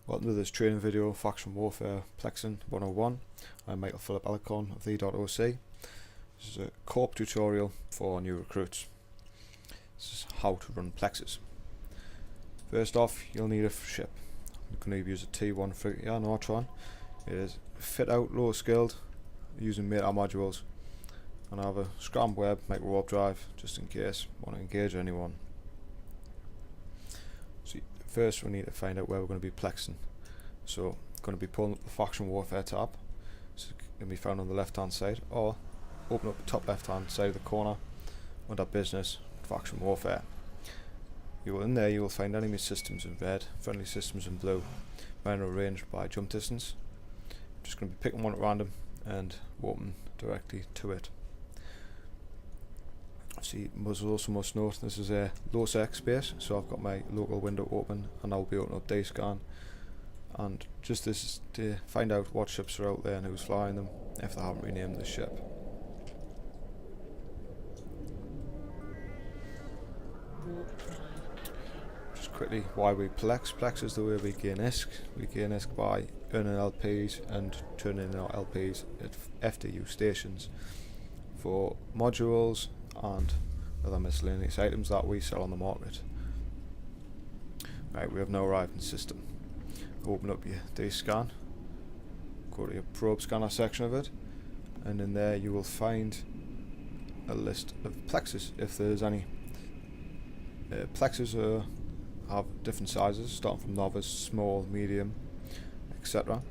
Welcome to this training video, Faction Warfare Plexing 101. I'm Michael Philip Alicon of E.OC. This is a co-op tutorial for new recruits. This is how to run Plexes. First off, you'll need a ship. You can either use a T1 frigate or an Artron. It is fit out, low skilled, using meta modules. And I have a scram web micro warp drive just in case you want to engage anyone. So first we need to find out where we're going to be plexing. So I'm going to be pulling up the Faction Warfare tab. So it can be found on the left hand side, or open up the top left hand side of the corner under Business, Faction Warfare. In there you will find enemy systems in red, friendly systems in blue. Mine are arranged by jump distance. I'm just going to be picking one at random and warping directly to it. See, also must note this is a low sec space, so I've got my local window open and I'll be opening up day scan, and just this is to find out what ships are out there and who's flying them if they haven't renamed the ship. Just quickly, why we Plex. Plex is the way we gain ISK. We gain ISK by earning LPs and turning in our LPs at FDU stations for modules and other miscellaneous items that we sell on the market. Right, we have now arrived in system. Open up your D-scan, go to your probe scanner section of it, and in there you will find a list of plexes, if there's any. Plexes have different sizes, starting from novice, small, medium, etc.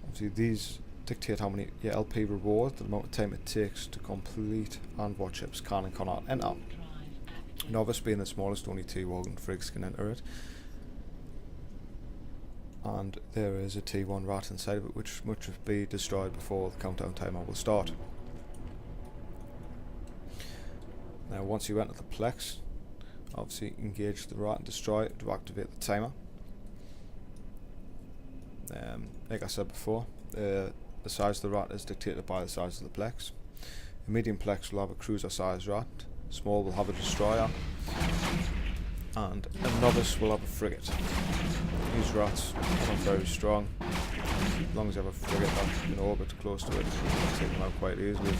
Obviously these dictate how many your LP reward, the amount of time it takes to complete, and what ships can and cannot enter. Novice being the smallest, only T1 frigs can enter it. And there is a T1 rat inside of it which must be destroyed before the countdown timer will start. Now once you enter the Plex, obviously engage the rat and destroy it to activate the timer. Like I said before, the size of the rat is dictated by the size of the Plex. A medium Plex will have a cruiser sized rat, small will have a destroyer, and a novice will have a frigate. These rats are not very strong. As long as you have a frigate that can orbit close to it, you can take them out quite easily.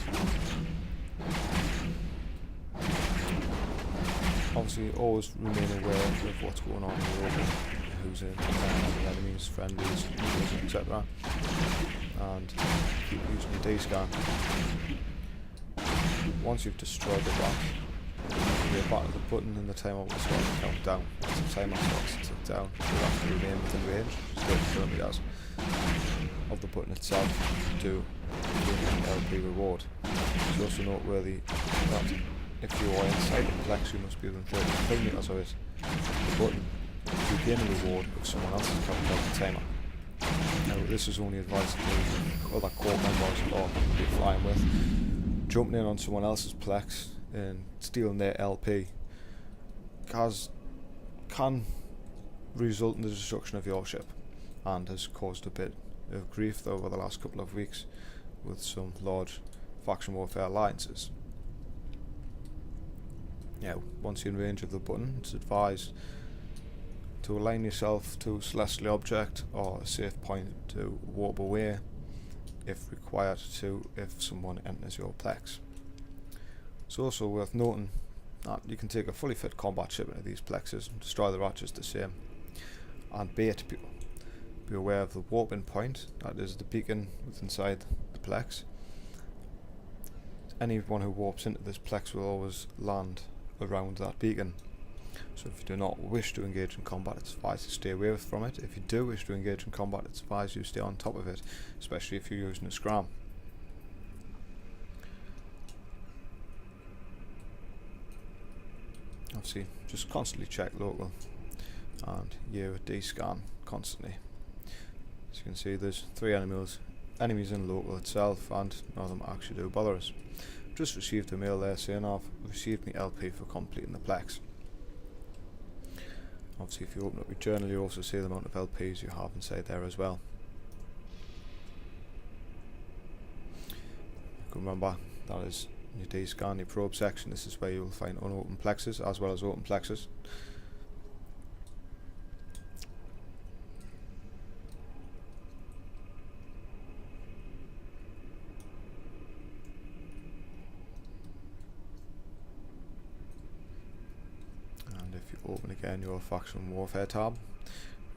Obviously always remain aware of what's going on in the orbit, who's in, enemies, friendlies, etc. And keep using the D-scan. Once you've destroyed the rat, you'll back to the button and the timer will start to count down. As the timer starts to tick down, you'll have to remain within range, 30 kilometers, of the button itself to gain an LP reward. It's also noteworthy that if you are inside the Plex, you must be within 30 kilometers of it, the button, you gain a reward if someone else is counting down the timer. Now this is only advised to other corps members or people you're flying with. Jumping in on someone else's Plex and stealing their LP can result in the destruction of your ship, and has caused a bit of grief over the last couple of weeks with some large faction warfare alliances. Now once you're in range of the button, it's advised to align yourself to a celestial object or a safe point to warp away if required to, if someone enters your Plex. It's also worth noting that you can take a fully fit combat ship into these Plexes and destroy the rat just the same. And be aware of the warping point, that is the beacon within inside the Plex. Anyone who warps into this Plex will always land around that beacon. So if you do not wish to engage in combat, it's advised to stay away from it. If you do wish to engage in combat, it's advised you stay on top of it, especially if you're using a scram. Obviously, just constantly check local and your D-scan constantly. As you can see, there's 3 enemies in local itself, and none of them actually do bother us. Just received a mail there saying I've received my LP for completing the Plex. Obviously if you open up your journal, you also see the amount of LPs you have inside there as well. Remember, that is your D-scan, your probe section. This is where you will find unopened Plexes as well as open Plexes. open again your faction warfare tab.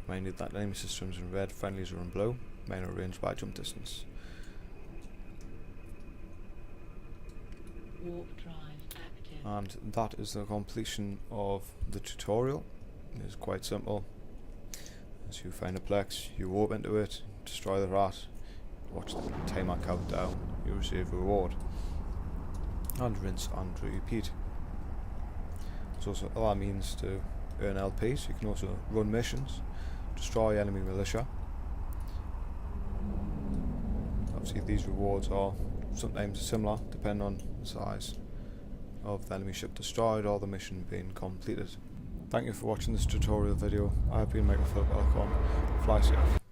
Remind you that enemy systems are in red, friendlies are in blue, men are arranged by jump distance. Warp drive active. And that is the completion of the tutorial. It is quite simple. As you find a Plex, you warp into it, destroy the rat, watch the timer count down, you receive a reward. And rinse and repeat. There's also other means to earn LPs. You can also run missions, destroy enemy militia. Obviously these rewards are sometimes similar depending on the size of the enemy ship destroyed or the mission being completed. Thank you for watching this tutorial video. I have been Michael Philip Elcon. Fly safe.